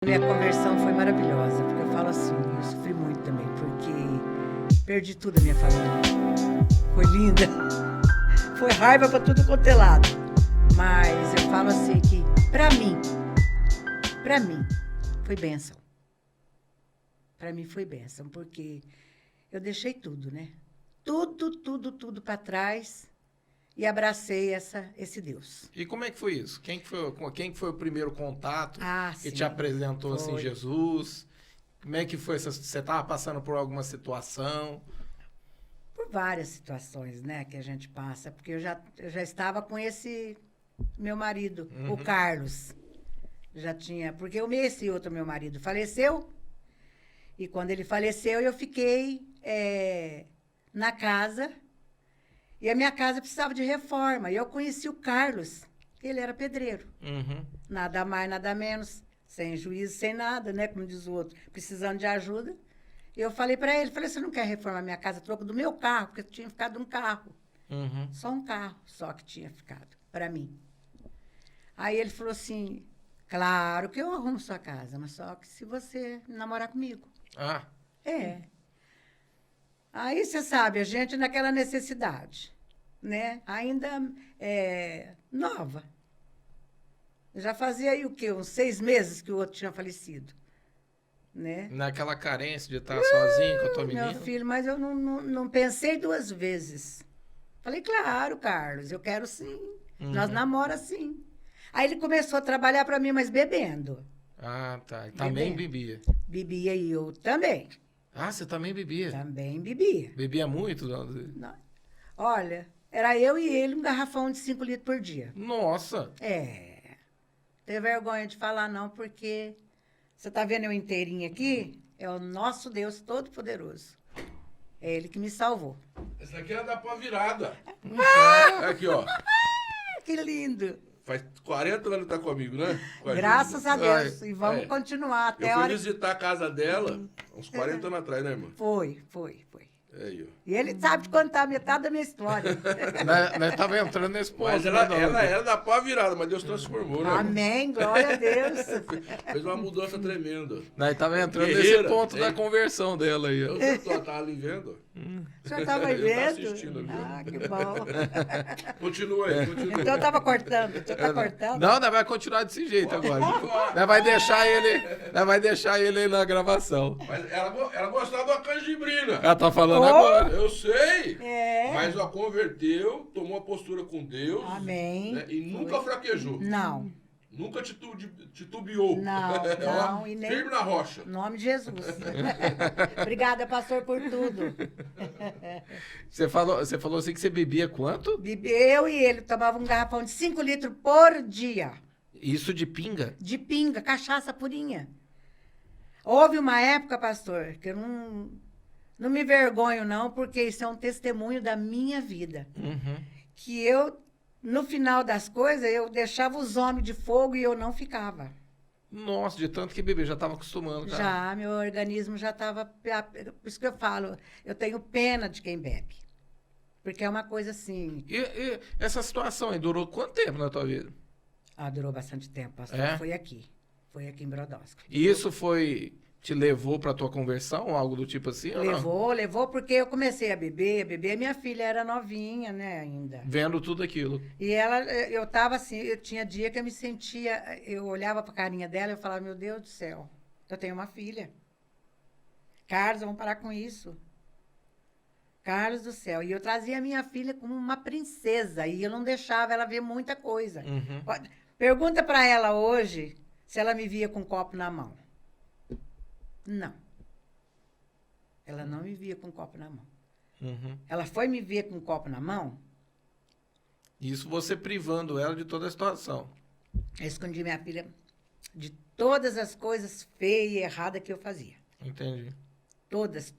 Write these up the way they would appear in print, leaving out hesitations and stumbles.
Minha conversão foi maravilhosa, porque eu falo assim, eu sofri muito também, porque perdi tudo a minha família. Foi linda, foi raiva para tudo quanto é lado. Mas eu falo assim que, para mim, foi bênção. Para mim foi bênção, porque eu deixei tudo, né? Tudo para trás e abracei esse Deus. E como é que foi isso? Quem que foi o primeiro contato que Sim, te apresentou assim foi. Jesus? Como é que foi? Você estava passando por alguma situação? Por várias situações, né, que a gente passa, porque eu já estava com esse meu marido, o Carlos. Já tinha, porque esse outro meu marido faleceu, e quando ele faleceu, eu fiquei na casa, e a minha casa precisava de reforma. E eu conheci o Carlos, ele era pedreiro. Uhum. Nada mais, nada menos, sem juízo, sem nada, né, como diz o outro, precisando de ajuda. Eu falei para ele, você não quer reformar minha casa a troco do meu carro? Porque tinha ficado um carro. Uhum. Só um carro, só que tinha ficado, para mim. Aí ele falou assim, claro que eu arrumo sua casa, mas só que se você namorar comigo. Ah, É. Aí, você sabe, a gente naquela necessidade, né? Ainda nova. Já fazia aí o quê? Uns 6 meses que o outro tinha falecido, né? naquela carência de estar sozinho com a tua Meu menina? filho, mas eu não pensei 2 vezes. Falei, claro, Carlos, eu quero sim. Nós namoramos sim. Aí ele começou a trabalhar para mim, mas bebendo. Ah, tá. E também bebia. Bebia e eu também. Ah, você também bebia? Também bebia. Bebia muito? Não. Olha, era eu e ele um garrafão de 5 litros por dia. Nossa! É. Tenho vergonha de falar não, porque você está vendo eu inteirinha aqui? É o nosso Deus Todo-Poderoso. É ele que me salvou. Essa daqui é da pó virada. Aqui, ó. Que lindo. Faz 40 anos que tá comigo, né? Com Graças a Júlia. Deus. E vamos É. continuar até Eu a fui hora. visitar a casa dela uns 40 anos atrás, né, irmã? Foi. É aí, ó. E ele sabe contar metade da minha história. Nós tava entrando nesse ponto. Mas né, ela dona? era da pó virada, mas Deus transformou, né? irmã? Amém, glória a Deus. Fez uma mudança tremenda. Nós tava entrando nesse Guerreira, ponto da hein? conversão dela aí. ó. Eu tava ali vendo. O senhor estava aí Eu tava vendo? assistindo ali. Ah, que bom. Continua aí, continua. Então eu estava cortando. O senhor está cortando? Não, nós vai continuar desse jeito agora. Nós vai deixar ele aí na gravação. Mas ela gostava da canjibrina. Ela tá falando Oh! agora. Eu sei. É. Mas ó, converteu, tomou a postura com Deus. Amém. Né, e nunca fraquejou. Não, Nunca titubeou. Não, Ó, não, e nem- Firme na rocha. em nome de Jesus. Obrigada, pastor, por tudo. Você falou assim que você bebia quanto? Eu e ele tomavam um garrafão de 5 litros por dia. Isso de pinga? De pinga, cachaça purinha. Houve uma época, pastor, que eu não me vergonho, não, porque isso é um testemunho da minha vida. Uhum. Que eu, no final das coisas, eu deixava os homens de fogo e eu não ficava. Nossa, de tanto que bebia, já tava acostumando. Cara. Já, meu organismo já estava... Por isso que eu falo, eu tenho pena de quem bebe. Porque é uma coisa assim... E essa situação aí durou quanto tempo na tua vida? Durou bastante tempo, pastor. É? Foi aqui em Brodowski. E isso te levou pra tua conversão, algo do tipo assim? ou não? Levou porque eu comecei a beber. Minha filha era novinha, né, ainda. Vendo tudo aquilo. E eu tava assim, eu tinha dia que eu me sentia, eu olhava pra carinha dela e eu falava, meu Deus do céu, eu tenho uma filha. Carlos, vamos parar com isso. Carlos do céu. E eu trazia a minha filha como uma princesa e eu não deixava ela ver muita coisa. Uhum. Pergunta pra ela hoje se ela me via com um copo na mão. Não. Ela não me via com um copo na mão. Uhum. Ela foi me ver com um copo na mão, Isso você privando ela de toda a situação. eu escondi minha filha de todas as coisas feias e erradas que eu fazia. Entendi. Todas.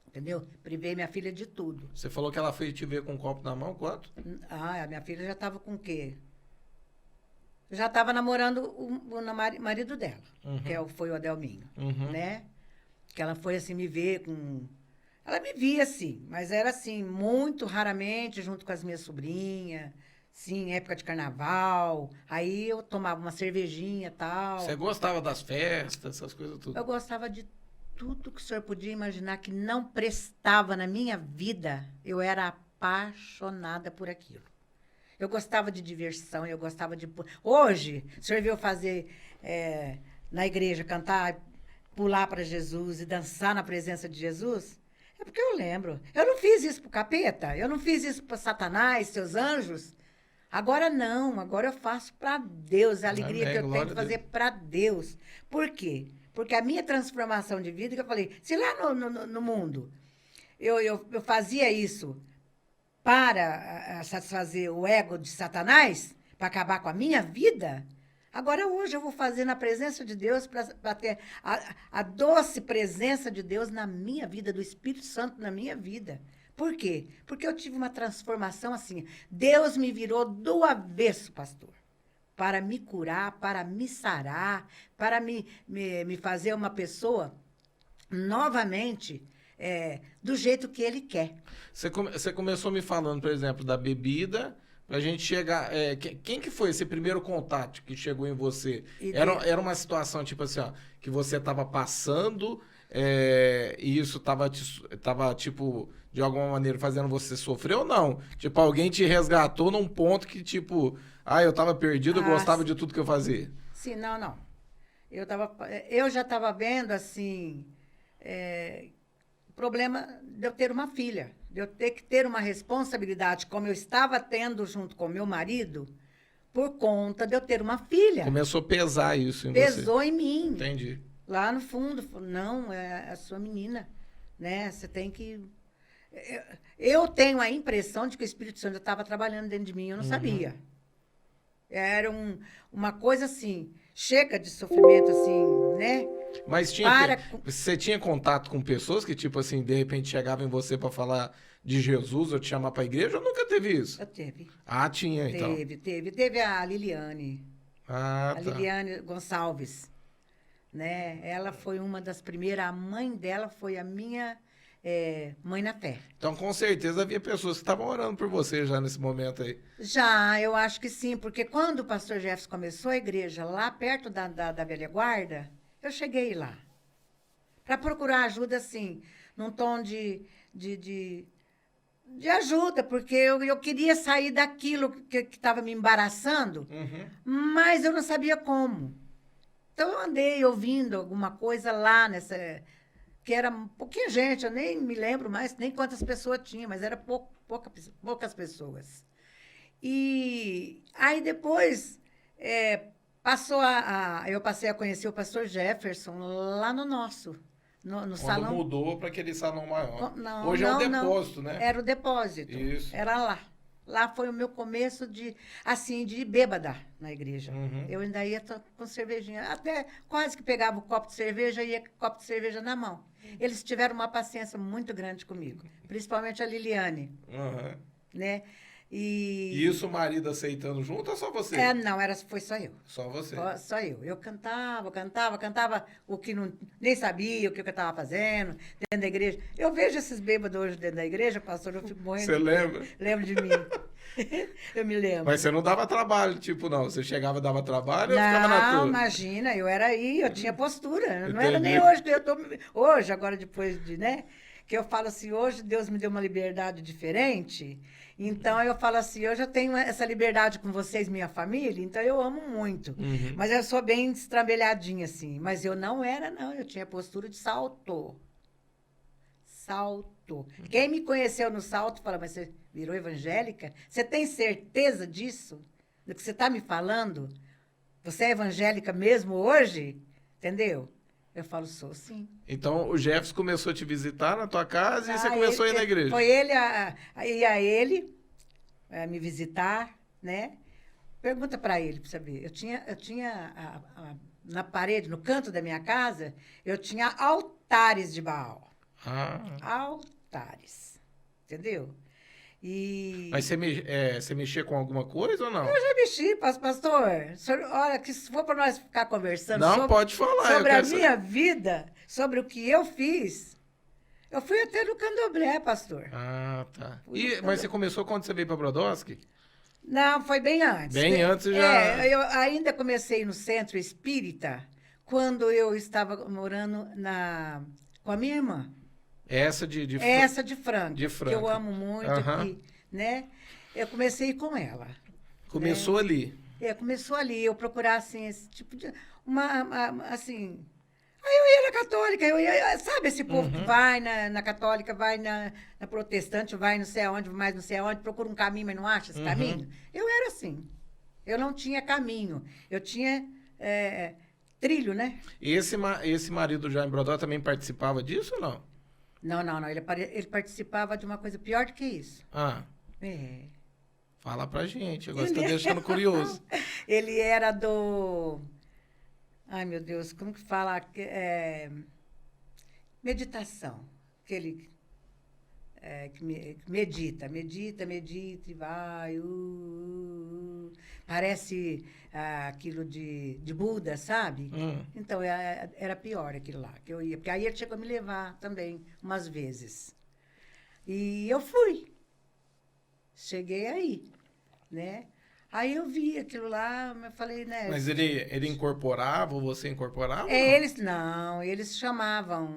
Entendeu? Privei minha filha de tudo. Você falou que ela foi te ver com um copo na mão, quanto? A minha filha já estava com o quê? Já estava namorando o marido dela, foi o Adelminho, Uhum. né? Que ela foi assim me ver com... Ela me via assim, mas era assim, muito raramente, junto com as minhas sobrinhas, Sim, época de carnaval. Aí eu tomava uma cervejinha e tal. Você gostava das festas, essas coisas tudo? Eu gostava de tudo que o senhor podia imaginar que não prestava na minha vida. Eu era apaixonada por aquilo. Eu gostava de diversão, eu gostava de... Hoje, o senhor viu eu fazer na igreja, cantar, pular para Jesus e dançar na presença de Jesus? É porque eu lembro. Eu não fiz isso para o capeta, eu não fiz isso para Satanás, seus anjos. Agora não, agora eu faço para Deus, a alegria Amém, que eu tenho glória de a fazer Deus. para Deus. Por quê? Porque a minha transformação de vida, que eu falei, se lá no mundo eu fazia isso para satisfazer o ego de Satanás, para acabar com a minha vida, agora hoje eu vou fazer na presença de Deus, para ter a doce presença de Deus na minha vida, do Espírito Santo na minha vida. Por quê? Porque eu tive uma transformação assim. Deus me virou do avesso, pastor, para me curar, para me sarar, para me fazer uma pessoa novamente do jeito que Ele quer. Você começou me falando, por exemplo, da bebida, pra gente chegar... quem que foi esse primeiro contato que chegou em você? Era uma situação, tipo assim, ó, que você tava passando e isso tava, tipo, de alguma maneira fazendo você sofrer ou não? Tipo, alguém te resgatou num ponto que, tipo, eu tava perdido, eu gostava de tudo que eu fazia. Sim, não. Eu já estava vendo, assim, o problema de eu ter uma filha, de eu ter que ter uma responsabilidade, como eu estava tendo junto com meu marido, por conta de eu ter uma filha. Começou a pesar isso em você. Pesou em mim. Entendi. Lá no fundo, falou, não, é a sua menina, né? Você tem que... Eu tenho a impressão de que o Espírito Santo estava trabalhando dentro de mim, eu não sabia. Era uma coisa assim, chega de sofrimento assim, né? Mas você tinha contato com pessoas que, tipo assim, de repente chegavam em você para falar de Jesus ou te chamar para a igreja ou nunca teve isso? Eu teve. Ah, tinha, então. Teve a Liliane. Ah, A tá. Liliane Gonçalves, né? Ela foi uma das primeiras, a mãe dela foi a minha mãe na fé. Então, com certeza, havia pessoas que estavam orando por você já nesse momento aí. Já, eu acho que sim, porque quando o pastor Jefferson começou a igreja lá perto da Velha Guarda, eu cheguei lá para procurar ajuda, assim, num tom de ajuda, porque eu queria sair daquilo que estava me embaraçando, mas eu não sabia como. Então, eu andei ouvindo alguma coisa lá que era pouquinha gente, eu nem me lembro mais nem quantas pessoas tinha, mas era poucas pessoas. E aí depois eu passei a conhecer o pastor Jefferson lá no Quando salão. mudou para aquele salão maior. Não, Hoje não, é um depósito, né? Era o depósito. Isso. Era lá. Lá foi o meu começo de bêbada na igreja. Eu ainda ia com cervejinha. Até quase que pegava o copo de cerveja e ia com o copo de cerveja na mão. Eles tiveram uma paciência muito grande comigo. Principalmente a Liliane. Né? E isso o marido aceitando junto ou só você? Não, foi só eu. Só você. Só eu. Eu cantava o que nem sabia o que eu estava fazendo dentro da igreja. Eu vejo esses bêbados hoje dentro da igreja, pastor, eu fico morrendo. Você lembra? Lembro de mim. Eu me lembro. Mas você não dava trabalho, tipo, não. Você chegava e dava trabalho ou ficava na tua? Não, imagina, eu era aí, eu tinha postura. Não Entendi. era nem hoje que eu tô... Hoje, agora depois de, né? Que eu falo assim, hoje Deus me deu uma liberdade diferente. Então, eu falo assim, hoje eu tenho essa liberdade com vocês, minha família, então eu amo muito. Mas eu sou bem destrambelhadinha, assim. Mas eu não era, não. Eu tinha postura de salto. Salto. Quem me conheceu no salto fala, mas você virou evangélica? Você tem certeza disso? Do que você está me falando? Você é evangélica mesmo hoje? Entendeu? Eu falo, sou sim. Então, o Jefferson começou a te visitar na tua casa e você começou a ir na igreja? Foi ele, ia me visitar, né? Pergunta para ele, para saber. Eu tinha na parede, no canto da minha casa, eu tinha altares de Baal. Altares. Entendeu? Mas você mexia com alguma coisa ou não? Eu já mexi, pastor. Olha, que se for para nós ficar conversando pode falar, sobre a minha vida, sobre o que eu fiz, eu fui até no Candomblé, pastor. Tá. Mas você começou quando você veio para Brodowski? Não, foi bem antes. Bem antes já... Eu ainda comecei no centro espírita quando eu estava morando com a minha irmã. Essa de Essa de Franca. De Franca. Que eu amo muito aqui, né? Eu comecei com ela. Começou ali. Começou ali, eu procurar, assim, esse tipo de... assim... Aí eu ia na católica, sabe esse povo que vai na católica, vai na protestante, vai não sei aonde, mais não sei aonde, procura um caminho, mas não acha esse caminho? Eu era assim. Eu não tinha caminho. Eu tinha trilho, né? E esse marido já em Brodó também participava disso ou não? Não. Ele participava de uma coisa pior do que isso. Fala pra gente, agora você tá deixando curioso. Ele era do... Ai, meu Deus, como que fala? Meditação. Que medita e vai. Parece aquilo de Buda, sabe? Então, era pior aquilo lá, que eu ia. Porque aí ele chegou a me levar também, umas vezes. E eu fui. Cheguei aí, né? Aí eu vi aquilo lá, eu falei, né? Mas ele incorporava ou você incorporava? Eles chamavam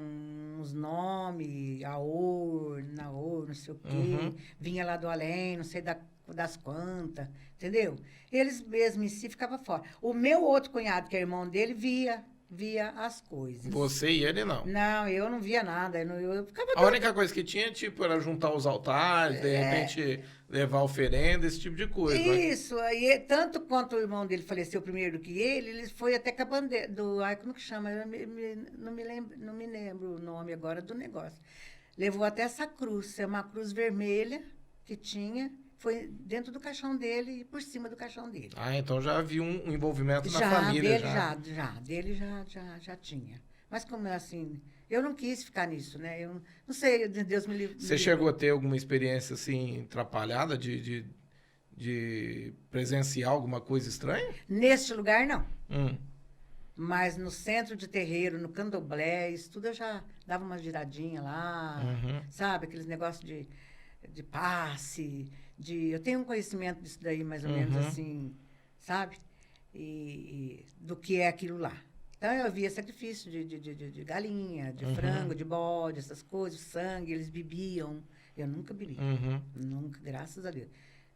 uns nomes, Aor, Naor, não sei o quê. Vinha lá do além, não sei das quantas, entendeu? Eles mesmos em si ficavam fora. O meu outro cunhado, que é irmão dele, via as coisas. Você e ele não? Não, eu não via nada. Eu ficava A única coisa que tinha, tipo, era juntar os altares, de repente levar oferenda, esse tipo de coisa. Isso, aí, tanto quanto o irmão dele faleceu primeiro que ele foi até com a bandeira como que chama? Eu não me lembro o nome agora do negócio. Levou até essa cruz, é uma cruz vermelha que tinha, foi dentro do caixão dele e por cima do caixão dele. Então já havia um envolvimento na família. Dele já tinha. Mas como é assim, eu não quis ficar nisso, né? Eu não sei, Deus me livre. Você chegou a ter alguma experiência, assim, atrapalhada de presenciar alguma coisa estranha? Neste lugar, não. Mas no centro de terreiro, no candomblé, isso tudo eu já dava uma giradinha lá, sabe? Aqueles negócios de passe, eu tenho um conhecimento disso daí, mais ou menos assim, sabe? E do que é aquilo lá. Então, eu via sacrifício de galinha, de frango, de bode, essas coisas, sangue, eles bebiam. Eu nunca bebi. Nunca, graças a Deus.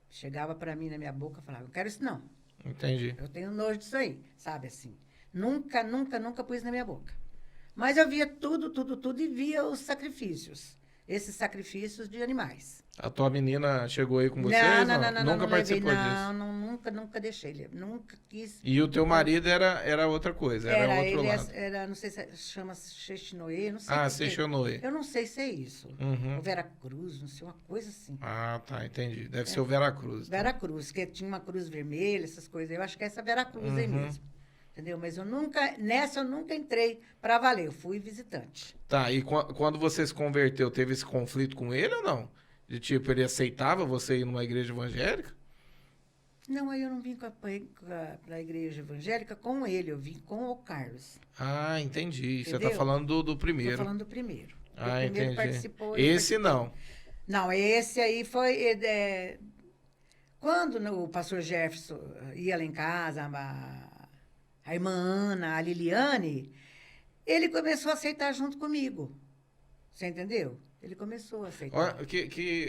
Chegava para mim na minha boca e falava, eu quero isso não. Entendi. Eu tenho nojo disso aí, sabe assim. Nunca pus na minha boca. Mas eu via tudo e via os sacrifícios. Esses sacrifícios de animais. A tua menina chegou aí com vocês? Não, nunca participou disso? Nunca deixei ele. Nunca quis. E o teu marido era outra coisa, era outro lado. Não sei se chama Xexinoê, não sei. Xexinoê. Eu não sei se é isso. O Veracruz, não sei, uma coisa assim. Tá, entendi. Deve ser o Veracruz. Veracruz, que tinha uma cruz vermelha, essas coisas. Eu acho que é essa Veracruz aí mesmo. Entendeu? Mas nessa eu nunca entrei para valer, eu fui visitante. Tá, e quando você se converteu, teve esse conflito com ele ou não? De tipo, ele aceitava você ir numa igreja evangélica? Não, aí eu não vim para a igreja evangélica com ele, eu vim com o Carlos. Entendi. Entendeu? Você tá falando do primeiro. Tô falando do primeiro. O entendi. Primeiro participou. Esse não. Não, esse aí foi... quando o pastor Jefferson ia lá em casa, a irmã Ana, a Liliane, ele começou a aceitar junto comigo. Você entendeu? Ele começou a aceitar.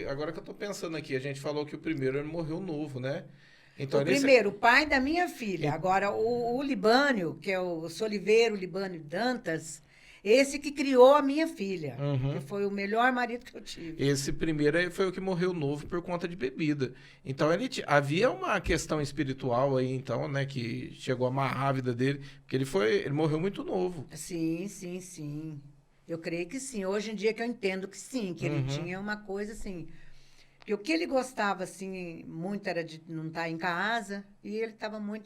Agora que eu tô pensando aqui, a gente falou que o primeiro ele morreu novo, né? Então, o pai da minha filha. Agora, o Libânio, que é o Soliveiro Libânio Dantas, esse que criou a minha filha. Que foi o melhor marido que eu tive. Esse primeiro aí foi o que morreu novo por conta de bebida. Então, havia uma questão espiritual aí, então, né? Que chegou a amarrar a vida dele. Porque ele morreu muito novo. Sim. Eu creio que sim. Hoje em dia que eu entendo que sim. Que ele tinha uma coisa assim... Porque o que ele gostava, assim, muito era de não estar em casa. E ele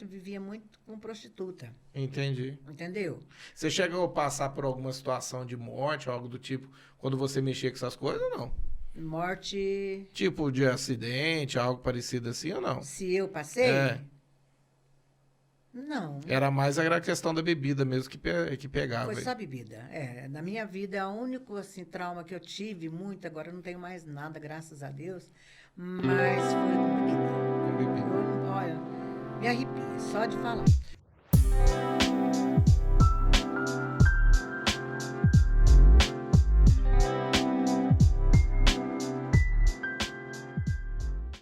vivia muito com prostituta. Entendi. Entendeu? Você chegou a passar por alguma situação de morte ou algo do tipo, quando você mexia com essas coisas ou não? Morte... Tipo de acidente, algo parecido assim ou não? Se eu passei? Não. Era mais a questão da bebida mesmo que pegava. Foi só bebida. Na minha vida, o único assim, trauma que eu tive muito, agora eu não tenho mais nada, graças a Deus, mas foi com bebida. Com bebida. olha, me arrepia só de falar.